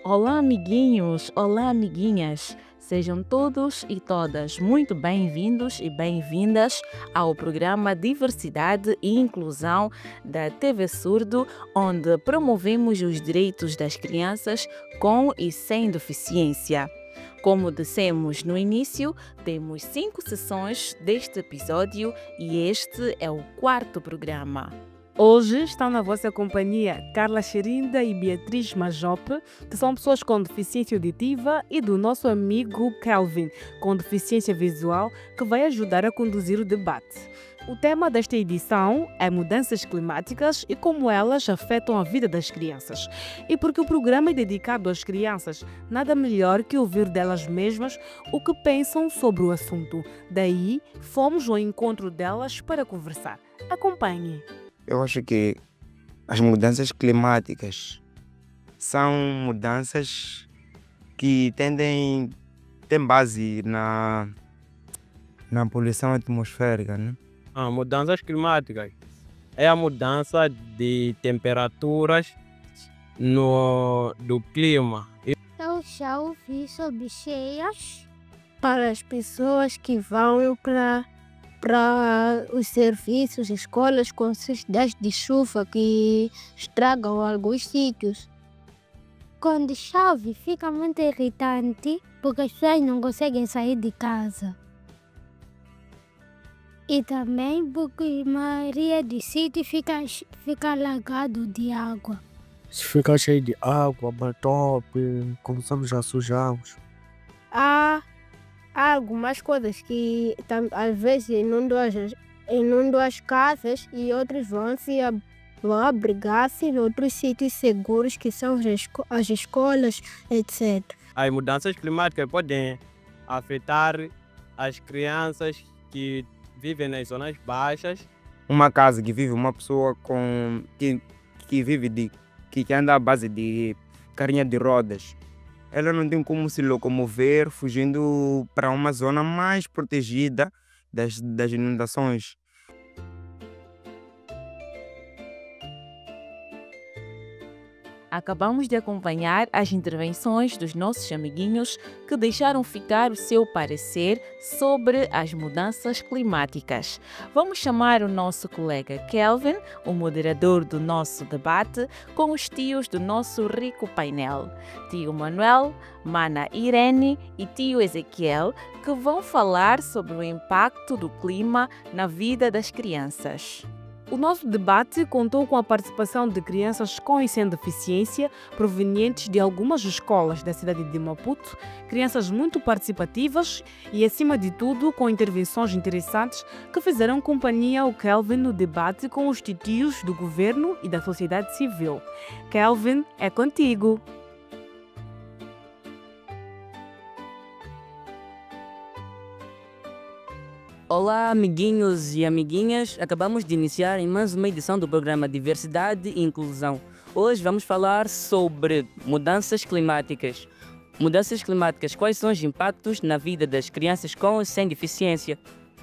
Olá, amiguinhos! Olá, amiguinhas! Sejam todos e todas muito bem-vindos e bem-vindas ao programa Diversidade e Inclusão da TV Surdo, onde promovemos os direitos das crianças com e sem deficiência. Como dissemos no início, temos 5 sessões deste episódio e este é o 4º programa. Hoje estão na vossa companhia Carla Xerinda e Beatriz Majope, que são pessoas com deficiência auditiva, e do nosso amigo Kelvin, com deficiência visual, que vai ajudar a conduzir o debate. O tema desta edição é mudanças climáticas e como elas afetam a vida das crianças. E porque o programa é dedicado às crianças, nada melhor que ouvir delas mesmas o que pensam sobre o assunto. Daí, fomos ao encontro delas para conversar. Acompanhe. Eu acho que as mudanças climáticas são mudanças que têm base na poluição atmosférica, né? Mudanças climáticas é a mudança de temperaturas do clima. Eu já ouvi sobre cheias para as pessoas que vão para os serviços, escolas com dias de chuva que estragam alguns sítios. Quando chove fica muito irritante porque as pessoas não conseguem sair de casa. E também porque a maioria dos sítios fica alagado de água. Se ficar cheio de água, top, começamos a sujarmos. Há algumas coisas que às vezes inundam as casas e outros vão abrigar-se em outros sítios seguros que são as escolas, etc. As mudanças climáticas podem afetar as crianças que vivem nas zonas baixas. Uma casa que vive uma pessoa que anda à base de carinha de rodas, ela não tem como se locomover fugindo para uma zona mais protegida das inundações. Acabamos de acompanhar as intervenções dos nossos amiguinhos que deixaram ficar o seu parecer sobre as mudanças climáticas. Vamos chamar o nosso colega Kelvin, o moderador do nosso debate, com os tios do nosso rico painel. Tio Manuel, Mana Irene e tio Ezequiel, que vão falar sobre o impacto do clima na vida das crianças. O nosso debate contou com a participação de crianças com e sem deficiência provenientes de algumas escolas da cidade de Maputo, crianças muito participativas e, acima de tudo, com intervenções interessantes que fizeram companhia ao Kelvin no debate com os titios do governo e da sociedade civil. Kelvin, é contigo! Olá, amiguinhos e amiguinhas. Acabamos de iniciar em mais uma edição do programa Diversidade e Inclusão. Hoje vamos falar sobre mudanças climáticas. Mudanças climáticas, quais são os impactos na vida das crianças com e sem deficiência?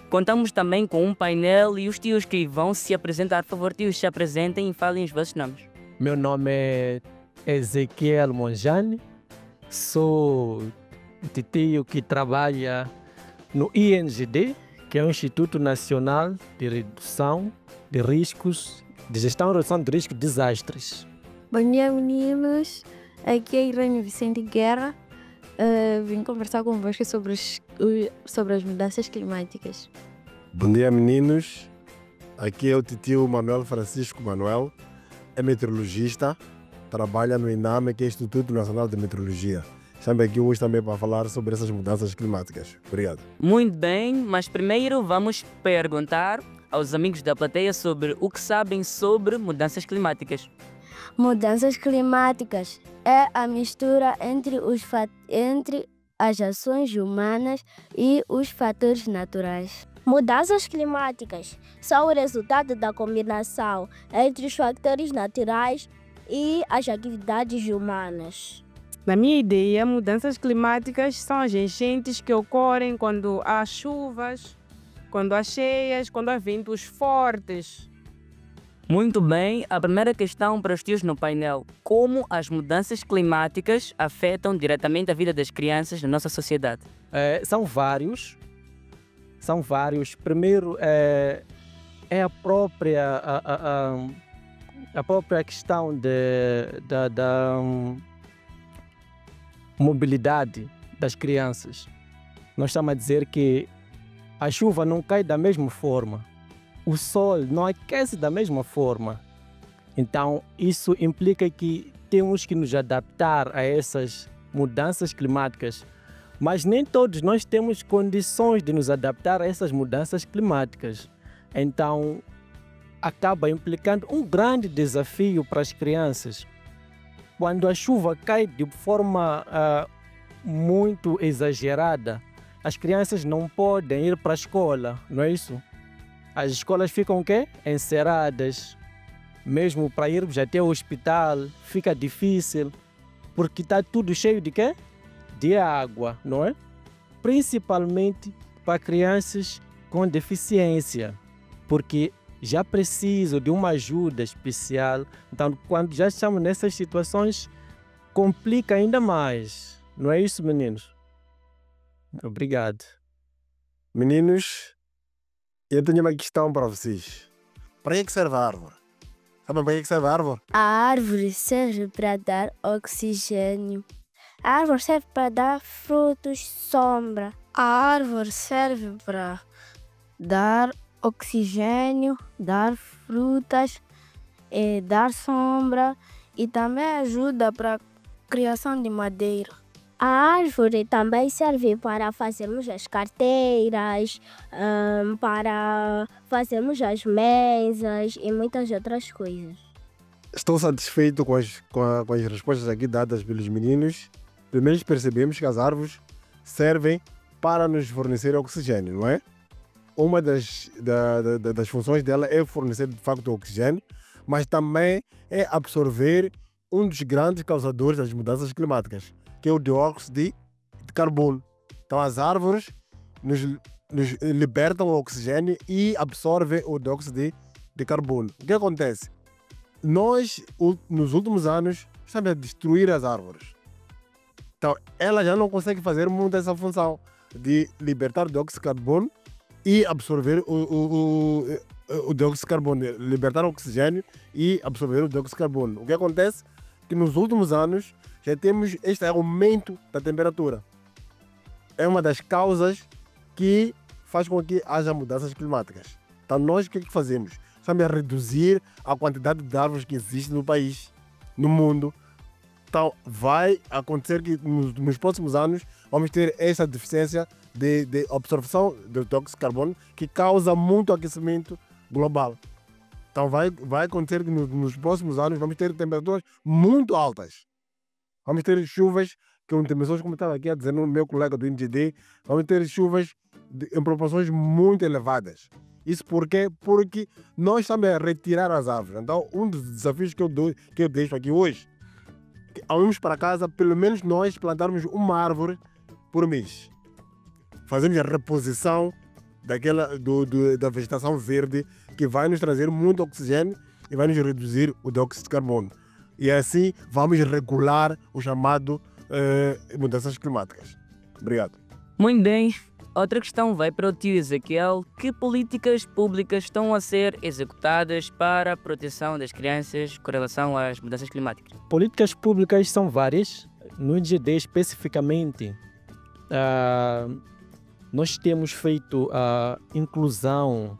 Contamos também com um painel e os tios que vão se apresentar. Por favor, tios, se apresentem e falem os vossos nomes. Meu nome é Ezequiel Monjane, sou tio que trabalha no INGD, que é o Instituto Nacional de Redução de Riscos, de Gestão e Redução de Riscos de Desastres. Bom dia, meninos. Aqui é Irene Vicente Guerra. Vim conversar convosco sobre as mudanças climáticas. Bom dia, meninos. Aqui é o tio Manuel Francisco Manuel, é meteorologista, trabalha no INAME, que é o Instituto Nacional de Meteorologia. Estamos aqui hoje também para falar sobre essas mudanças climáticas. Obrigado. Muito bem, mas primeiro vamos perguntar aos amigos da plateia sobre o que sabem sobre mudanças climáticas. Mudanças climáticas é a mistura entre as ações humanas e os fatores naturais. Mudanças climáticas são o resultado da combinação entre os fatores naturais e as atividades humanas. Na minha ideia, mudanças climáticas são as enchentes que ocorrem quando há chuvas, quando há cheias, quando há ventos fortes. Muito bem, a primeira questão para os tios no painel. Como as mudanças climáticas afetam diretamente a vida das crianças na nossa sociedade? São vários. São vários. Primeiro, é a própria questão da mobilidade das crianças. Nós estamos a dizer que a chuva não cai da mesma forma. O sol não aquece da mesma forma. Então, isso implica que temos que nos adaptar a essas mudanças climáticas. Mas nem todos nós temos condições de nos adaptar a essas mudanças climáticas. Então, acaba implicando um grande desafio para as crianças. Quando a chuva cai de forma muito exagerada, as crianças não podem ir para a escola, não é isso? As escolas ficam o quê? Encerradas. Mesmo para irmos até o hospital fica difícil, porque está tudo cheio de quê? De água, não é? Principalmente para crianças com deficiência, porque já precisam de uma ajuda especial. Então, quando já estamos nessas situações, complica ainda mais. Não é isso, meninos? Obrigado. Meninos, eu tenho uma questão para vocês. Para que serve a árvore? Sabem para que serve a árvore? A árvore serve para dar oxigênio. A árvore serve para dar frutos, sombra. A árvore serve para dar oxigênio, dar frutas, dar sombra e também ajuda para a criação de madeira. A árvore também serve para fazermos as carteiras, para fazermos as mesas e muitas outras coisas. Estou satisfeito com as respostas aqui dadas pelos meninos. Primeiro percebemos que as árvores servem para nos fornecer oxigênio, não é? Uma das funções dela é fornecer de facto oxigênio, mas também é absorver um dos grandes causadores das mudanças climáticas, que é o dióxido de carbono. Então as árvores nos libertam o oxigênio e absorvem o dióxido de carbono. O que acontece? Nós, nos últimos anos, estamos a destruir as árvores. Então ela já não consegue fazer muito essa função de libertar dióxido de carbono e absorver o dióxido de carbono, libertar o oxigênio e absorver o dióxido de carbono. O que acontece? Que nos últimos anos já temos este aumento da temperatura. É uma das causas que faz com que haja mudanças climáticas. Então nós o que fazemos? Estamos a reduzir a quantidade de árvores que existe no país, no mundo. Então vai acontecer que nos próximos anos vamos ter essa deficiência de absorção do dióxido de carbono que causa muito aquecimento global. Então vai acontecer que nos próximos anos vamos ter temperaturas muito altas. Vamos ter chuvas, que temperaturas, como estava aqui a dizer no meu colega do INGD, vamos ter chuvas em proporções muito elevadas. Isso porque nós estamos a retirar as árvores. Então um dos desafios que eu deixo aqui hoje, ao irmos para casa, pelo menos nós plantarmos uma árvore por mês. Fazemos a reposição da vegetação verde, que vai nos trazer muito oxigênio e vai nos reduzir o dióxido de carbono. E assim vamos regular o chamado mudanças climáticas. Obrigado. Muito bem. Outra questão vai para o tio Ezequiel. Que políticas públicas estão a ser executadas para a proteção das crianças com relação às mudanças climáticas? Políticas públicas são várias. No INGD especificamente, nós temos feito a inclusão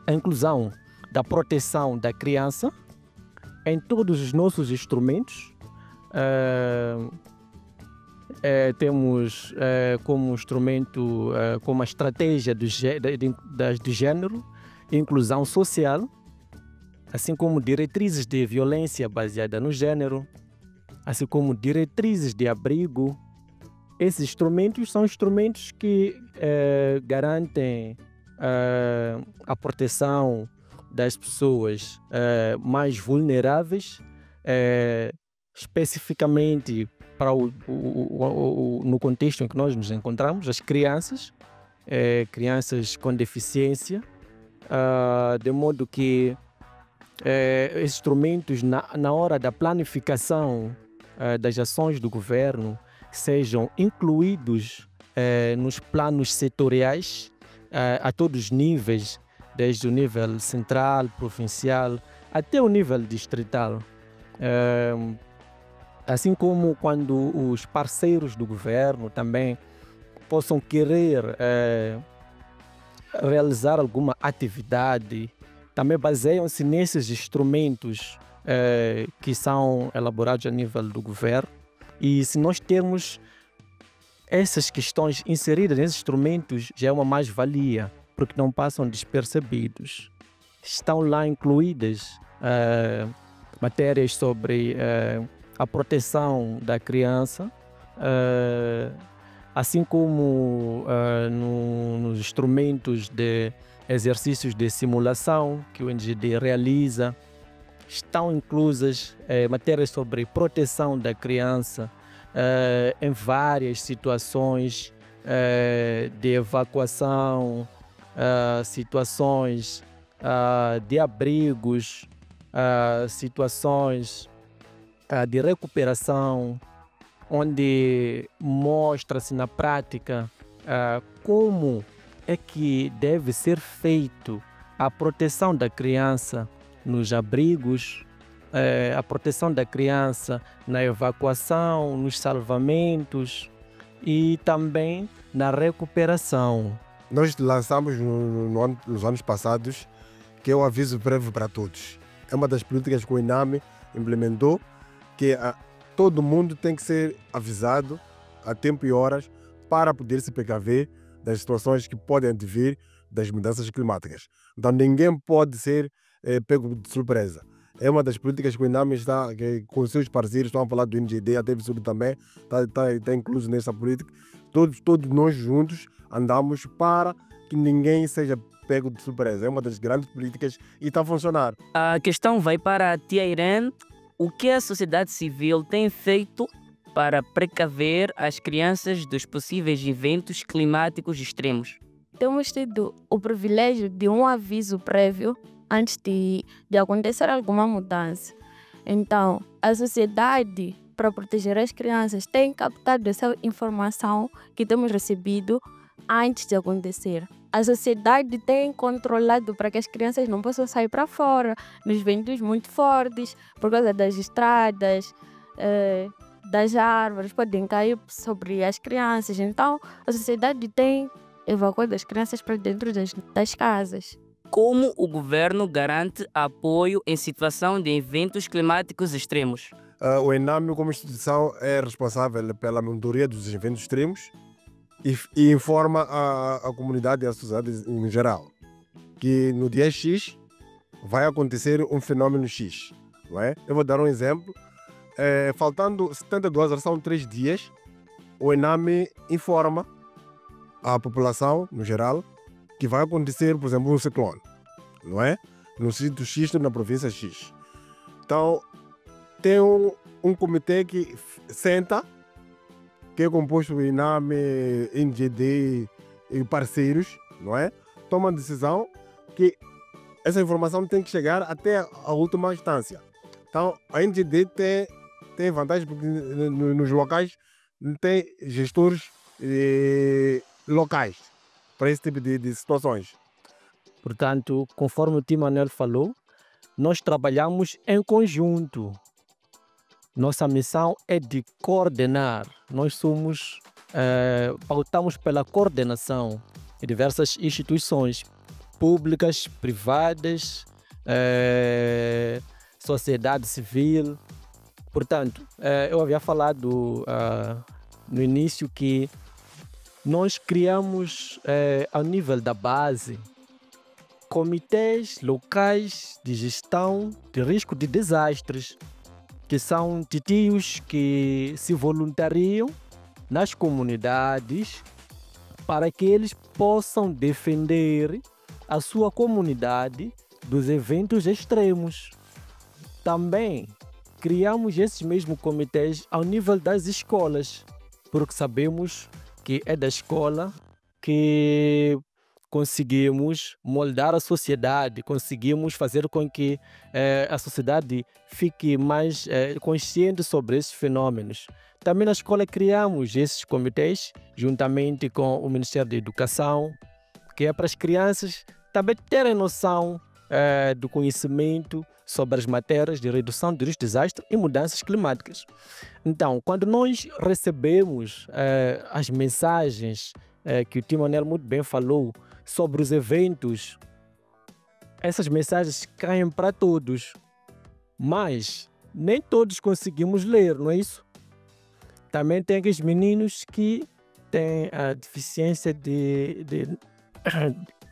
a inclusão da proteção da criança em todos os nossos instrumentos. Temos como instrumento, como a estratégia do género, inclusão social, assim como diretrizes de violência baseada no género, assim como diretrizes de abrigo. Esses instrumentos são instrumentos que garantem a proteção das pessoas mais vulneráveis, especificamente para no contexto em que nós nos encontramos, as crianças, crianças com deficiência, de modo que instrumentos na hora da planificação das ações do governo sejam incluídos nos planos setoriais a todos os níveis, desde o nível central, provincial, até o nível distrital. Assim como quando os parceiros do governo também possam querer realizar alguma atividade, também baseiam-se nesses instrumentos que são elaborados a nível do governo. E se nós termos essas questões inseridas nesses instrumentos, já é uma mais-valia, porque não passam despercebidos. Estão lá incluídas matérias sobre a proteção da criança, assim como nos instrumentos de exercícios de simulação que o NGD realiza, estão inclusas matérias sobre proteção da criança em várias situações de evacuação, situações de abrigos, situações de recuperação, onde mostra-se na prática como é que deve ser feito a proteção da criança nos abrigos, a proteção da criança na evacuação, nos salvamentos e também na recuperação. Nós lançamos nos anos passados, que é o aviso prévio para todos. É uma das políticas que o INAME implementou, que todo mundo tem que ser avisado a tempo e horas para poder se precaver das situações que podem advir das mudanças climáticas. Então ninguém pode ser pego de surpresa. É uma das políticas que o INAME está, que, com os seus parceiros, estão a falar do NGD, a TVSUB também, está incluso nessa política. Todos nós juntos andamos para que ninguém seja pego de surpresa. É uma das grandes políticas e está a funcionar. A questão vai para a tia Irene. O que a sociedade civil tem feito para precaver as crianças dos possíveis eventos climáticos extremos? Temos tido o privilégio de um aviso prévio antes de acontecer alguma mudança. Então, a sociedade, para proteger as crianças, tem captado essa informação que temos recebido antes de acontecer. A sociedade tem controlado para que as crianças não possam sair para fora nos ventos muito fortes, por causa das estradas, das árvores, podem cair sobre as crianças. Então, a sociedade tem evacuado as crianças para dentro das casas. Como o governo garante apoio em situação de eventos climáticos extremos? O INAME, como instituição, é responsável pela monitoria dos eventos extremos e informa a comunidade e a sociedade em geral que no dia X vai acontecer um fenômeno X. Não é? Eu vou dar um exemplo. Faltando 72 horas, são 3 dias, o INAME informa a população, no geral, que vai acontecer, por exemplo, um ciclone, não é? No sítio X, na província X. Então, tem um comitê que senta, que é composto por INAME, NGD e parceiros, não é? Toma a decisão que essa informação tem que chegar até a última instância. Então, a NGD tem vantagem porque nos locais tem gestores locais para esse tipo de situações. Portanto, conforme o Tim Manuel falou, nós trabalhamos em conjunto. Nossa missão é de coordenar. Nós pautamos pela coordenação de diversas instituições públicas, privadas, sociedade civil. Portanto, eu havia falado no início que nós criamos, ao nível da base, comitês locais de gestão de risco de desastres, que são titios que se voluntariam nas comunidades para que eles possam defender a sua comunidade dos eventos extremos. Também criamos esses mesmos comitês ao nível das escolas, porque sabemos que é da escola que conseguimos moldar a sociedade, conseguimos fazer com que a sociedade fique mais consciente sobre esses fenômenos. Também na escola criamos esses comitês, juntamente com o Ministério da Educação, que é para as crianças também terem noção do conhecimento sobre as matérias de redução de risco de desastre e mudanças climáticas. Então, quando nós recebemos as mensagens que o Tim Manuel muito bem falou sobre os eventos, essas mensagens caem para todos, mas nem todos conseguimos ler, não é isso? Também tem aqueles meninos que têm a deficiência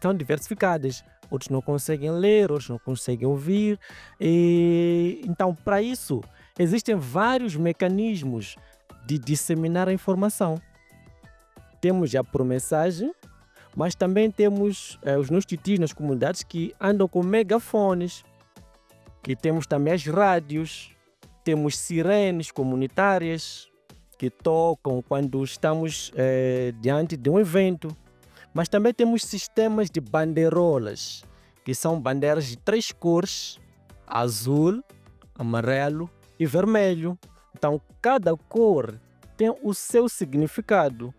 são diversificadas. Outros não conseguem ler, outros não conseguem ouvir. Então, para isso, existem vários mecanismos de disseminar a informação. Temos já por mensagem, mas também temos os nossos titis nas comunidades que andam com megafones, que temos também as rádios, temos sirenes comunitárias que tocam quando estamos diante de um evento. Mas também temos sistemas de bandeirolas, que são bandeiras de 3 cores, azul, amarelo e vermelho. Então, cada cor tem o seu significado.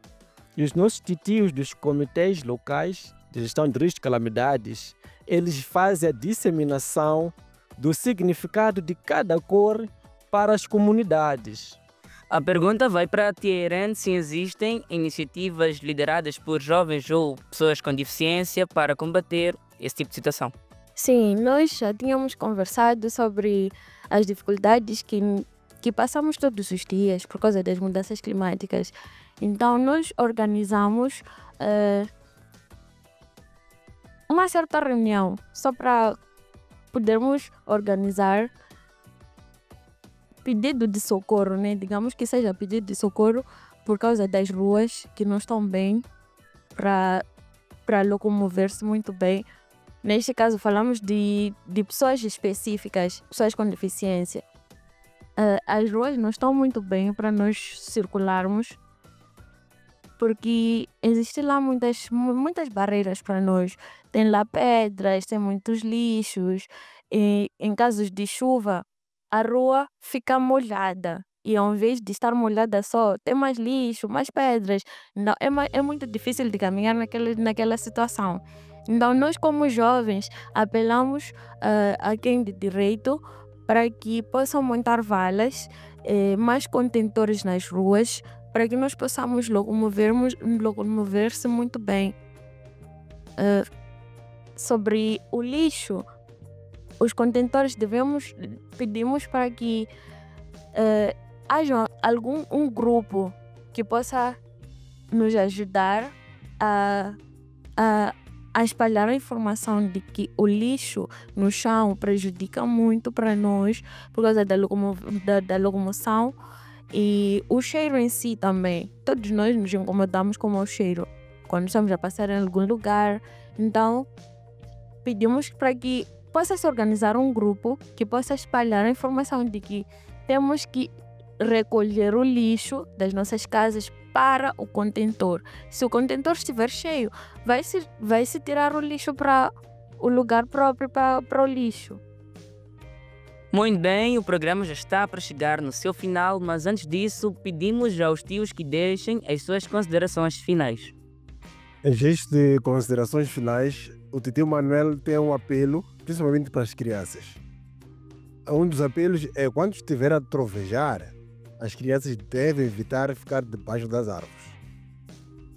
E os nossos titios dos comitês locais de gestão de risco de calamidades, eles fazem a disseminação do significado de cada cor para as comunidades. A pergunta vai para a Tia se existem iniciativas lideradas por jovens ou pessoas com deficiência para combater esse tipo de situação. Sim, nós já tínhamos conversado sobre as dificuldades que passamos todos os dias por causa das mudanças climáticas. Então, nós organizamos uma certa reunião só para podermos organizar pedido de socorro, né? Digamos que seja pedido de socorro por causa das ruas que não estão bem para locomover-se muito bem. Neste caso, falamos de pessoas específicas, pessoas com deficiência. As ruas não estão muito bem para nós circularmos, porque existem lá muitas barreiras para nós. Tem lá pedras, tem muitos lixos. E, em casos de chuva, a rua fica molhada. E ao invés de estar molhada só, tem mais lixo, mais pedras. Então, é muito difícil de caminhar naquela situação. Então, nós como jovens, apelamos a quem de direito para que possam montar valas, mais contentores nas ruas, para que nós possamos locomover-se muito bem. Sobre o lixo, os contentores pedimos para que haja um grupo que possa nos ajudar a espalhar a informação de que o lixo no chão prejudica muito para nós por causa da locomoção e o cheiro em si também. Todos nós nos incomodamos com o cheiro quando estamos a passar em algum lugar. Então, pedimos para que possa se organizar um grupo que possa espalhar a informação de que temos que recolher o lixo das nossas casas para o contentor. Se o contentor estiver cheio, vai se tirar o lixo para o lugar próprio para o lixo. Muito bem, o programa já está para chegar no seu final, mas antes disso, pedimos aos tios que deixem as suas considerações finais. Em gesto de considerações finais, o tio Manuel tem um apelo, principalmente para as crianças. Um dos apelos é quando estiver a trovejar, as crianças devem evitar ficar debaixo das árvores.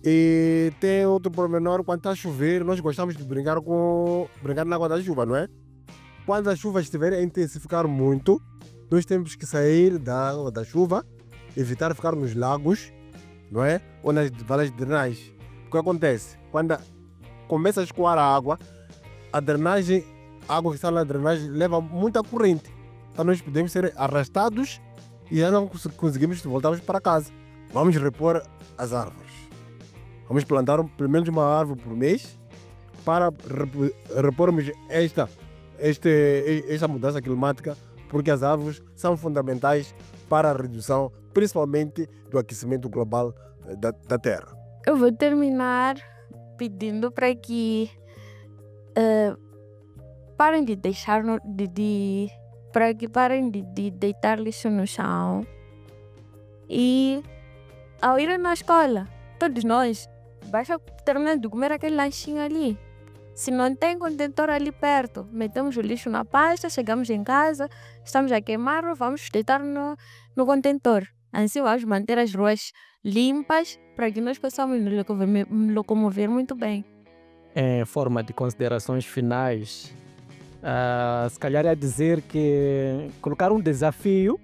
E tem outro pormenor, quando está a chover, nós gostamos de brincar na água da chuva, não é? Quando a chuva estiver a intensificar muito, nós temos que sair da água da chuva, evitar ficar nos lagos, não é? Ou nas valas de drenagem. O que acontece? Quando começa a escoar a água água que está na drenagem leva muita corrente. Então nós podemos ser arrastados e já não conseguimos voltarmos para casa. Vamos repor as árvores. Vamos plantar pelo menos uma árvore por mês para repormos esta mudança climática, porque as árvores são fundamentais para a redução, principalmente do aquecimento global da Terra. Eu vou terminar pedindo para que parem de deixar para que parem de deitar lixo no chão. E ao ir na escola, todos nós, basta terminar de comer aquele lanchinho ali. Se não tem contentor ali perto, metemos o lixo na pasta, chegamos em casa, estamos a queimar, vamos deitar no contentor. Assim vamos manter as ruas limpas para que nós possamos nos locomover muito bem. Em forma de considerações finais, se calhar é dizer que colocar um desafio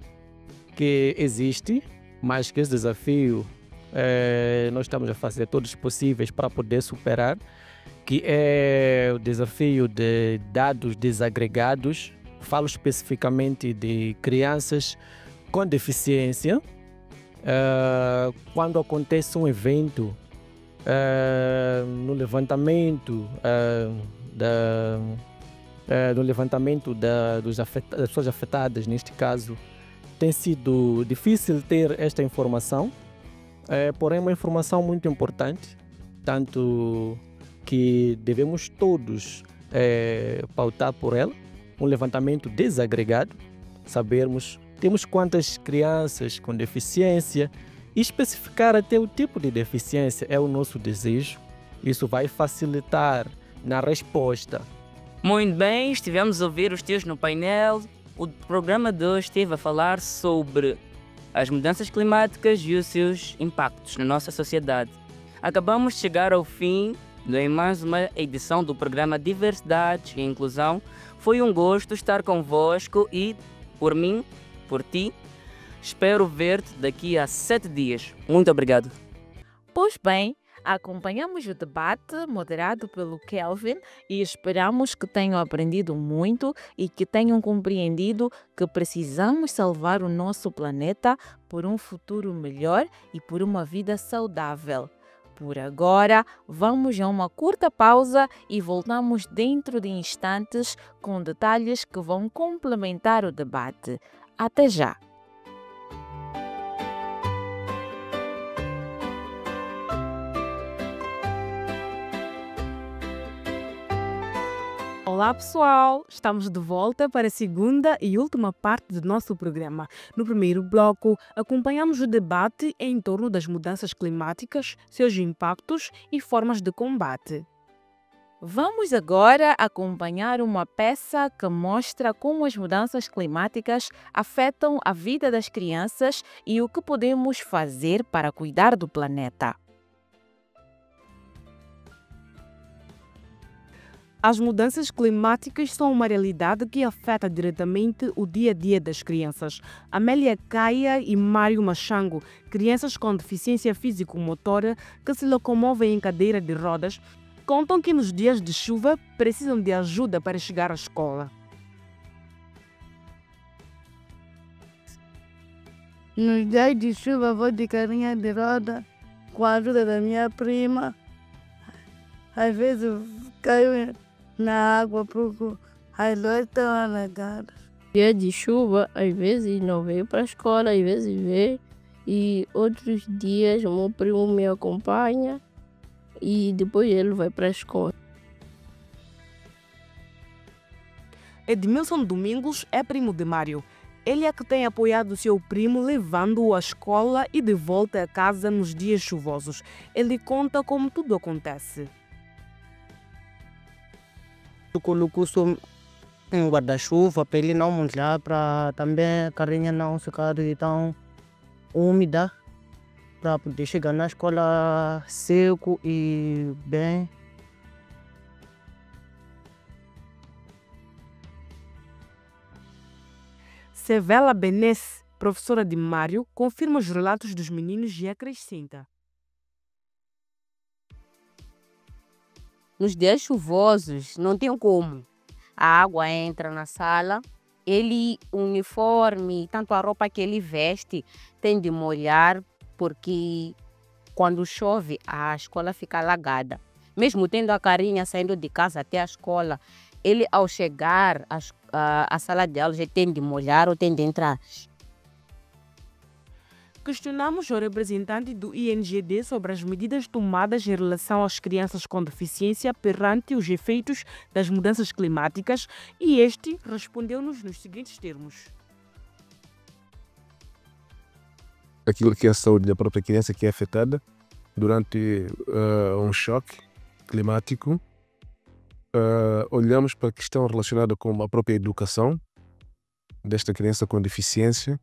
que existe, mas que esse desafio nós estamos a fazer todos os possíveis para poder superar, que é o desafio de dados desagregados. Falo especificamente de crianças com deficiência. Quando acontece um evento, no levantamento das pessoas afetadas, neste caso, tem sido difícil ter esta informação, porém é uma informação muito importante, tanto que devemos todos pautar por ela, um levantamento desagregado, sabermos temos quantas crianças com deficiência e especificar até o tipo de deficiência é o nosso desejo. Isso vai facilitar na resposta. Muito bem, estivemos a ouvir os tios no painel. O programa de hoje esteve a falar sobre as mudanças climáticas e os seus impactos na nossa sociedade. Acabamos de chegar ao fim de mais uma edição do programa Diversidade e Inclusão. Foi um gosto estar convosco e, por mim, por ti, espero ver-te daqui a 7 dias. Muito obrigado. Pois bem, acompanhamos o debate moderado pelo Kelvin e esperamos que tenham aprendido muito e que tenham compreendido que precisamos salvar o nosso planeta por um futuro melhor e por uma vida saudável. Por agora, vamos a uma curta pausa e voltamos dentro de instantes com detalhes que vão complementar o debate. Até já! Olá pessoal, estamos de volta para a segunda e última parte do nosso programa. No primeiro bloco, acompanhamos o debate em torno das mudanças climáticas, seus impactos e formas de combate. Vamos agora acompanhar uma peça que mostra como as mudanças climáticas afetam a vida das crianças e o que podemos fazer para cuidar do planeta. As mudanças climáticas são uma realidade que afeta diretamente o dia a dia das crianças. Amélia Caia e Mário Machango, crianças com deficiência físico-motora que se locomovem em cadeira de rodas, contam que nos dias de chuva precisam de ajuda para chegar à escola. Nos dias de chuva vou de carinha de roda com a ajuda da minha prima. Às vezes eu caio na água porque as lojas estão alagadas. Dia de chuva, às vezes não veio para a escola, às vezes veio. E outros dias o meu primo me acompanha e depois ele vai para a escola. Edmilson Domingos é primo de Mário. Ele é que tem apoiado seu primo, levando-o à escola e de volta a casa nos dias chuvosos. Ele conta como tudo acontece. Eu coloco só um guarda-chuva para ele não molhar, para também a carinha não ficar tão úmida, para poder chegar na escola seco e bem. Sevela Benes, professora de Mário, confirma os relatos dos meninos e acrescenta. Nos dias chuvosos, não tem como. A água entra na sala, o uniforme, tanto a roupa que ele veste, tem de molhar, porque quando chove, a escola fica alagada. Mesmo tendo a carinha saindo de casa até a escola, ele ao chegar à sala de aula já tem de molhar ou tem de entrar. questionamos o representante do INGD sobre as medidas tomadas em relação às crianças com deficiência perante os efeitos das mudanças climáticas e este respondeu-nos nos seguintes termos. Aquilo que é a saúde da própria criança que é afetada durante um choque climático. Olhamos para a questão relacionada com a própria educação desta criança com deficiência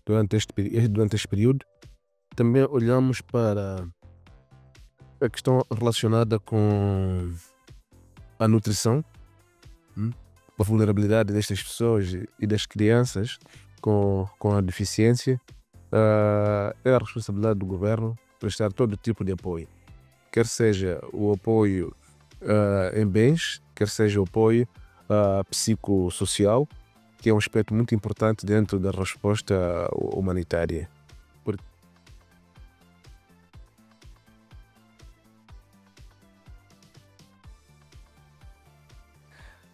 durante este período. Também olhamos para a questão relacionada com a nutrição, a vulnerabilidade destas pessoas e das crianças com a deficiência. É a responsabilidade do governo prestar todo tipo de apoio, quer seja o apoio em bens, quer seja o apoio psicossocial, que é um aspecto muito importante dentro da resposta humanitária.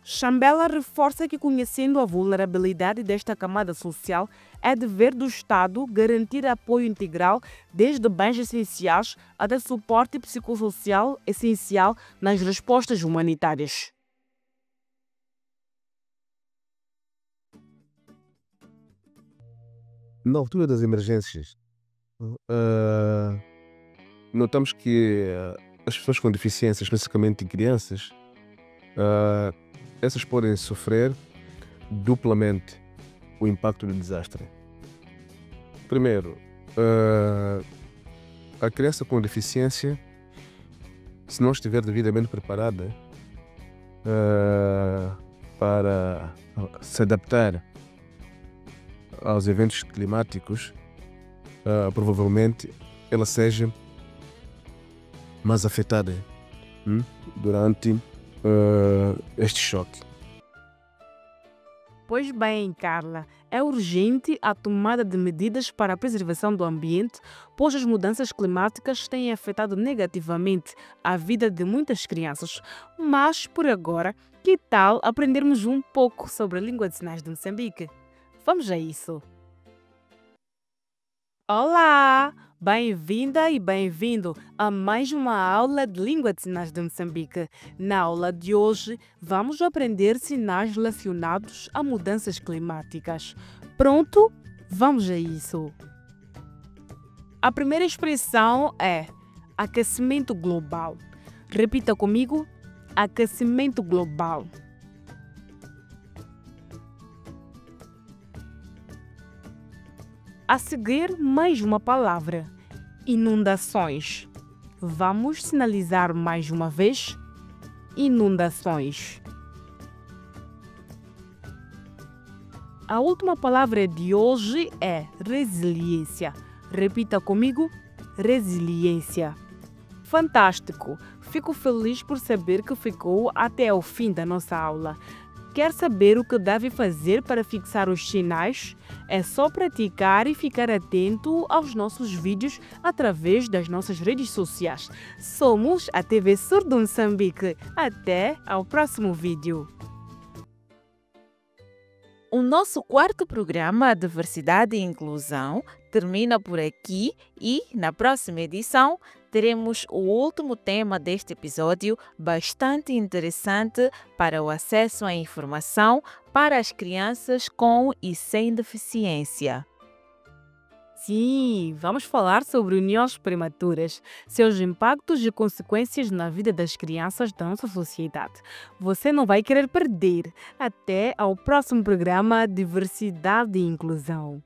Chambela reforça que, conhecendo a vulnerabilidade desta camada social, é dever do Estado garantir apoio integral, desde bens essenciais até suporte psicossocial essencial nas respostas humanitárias. Na altura das emergências, notamos que as pessoas com deficiência, especificamente crianças, essas podem sofrer duplamente o impacto do desastre. Primeiro, a criança com deficiência, se não estiver devidamente preparada para se adaptar aos eventos climáticos, provavelmente ela seja mais afetada durante este choque. Pois bem, Carla, é urgente a tomada de medidas para a preservação do ambiente, pois as mudanças climáticas têm afetado negativamente a vida de muitas crianças. Mas, por agora, que tal aprendermos um pouco sobre a língua de sinais de Moçambique? Vamos a isso! Olá! Bem-vinda e bem-vindo a mais uma aula de Língua de Sinais de Moçambique. Na aula de hoje, vamos aprender sinais relacionados a mudanças climáticas. Pronto? Vamos a isso! A primeira expressão é aquecimento global. Repita comigo: aquecimento global. A seguir, mais uma palavra: inundações. Vamos sinalizar mais uma vez: inundações. A última palavra de hoje é resiliência. Repita comigo: resiliência. Fantástico! Fico feliz por saber que ficou até o fim da nossa aula. Quer saber o que deve fazer para fixar os sinais? É só praticar e ficar atento aos nossos vídeos através das nossas redes sociais. Somos a TV Surdo Moçambique. Até ao próximo vídeo. O nosso quarto programa, Diversidade e Inclusão, termina por aqui e, na próxima edição, teremos o último tema deste episódio, bastante interessante para o acesso à informação para as crianças com e sem deficiência. Sim, vamos falar sobre uniões prematuras, seus impactos e consequências na vida das crianças da nossa sociedade. Você não vai querer perder. Até ao próximo programa Diversidade e Inclusão.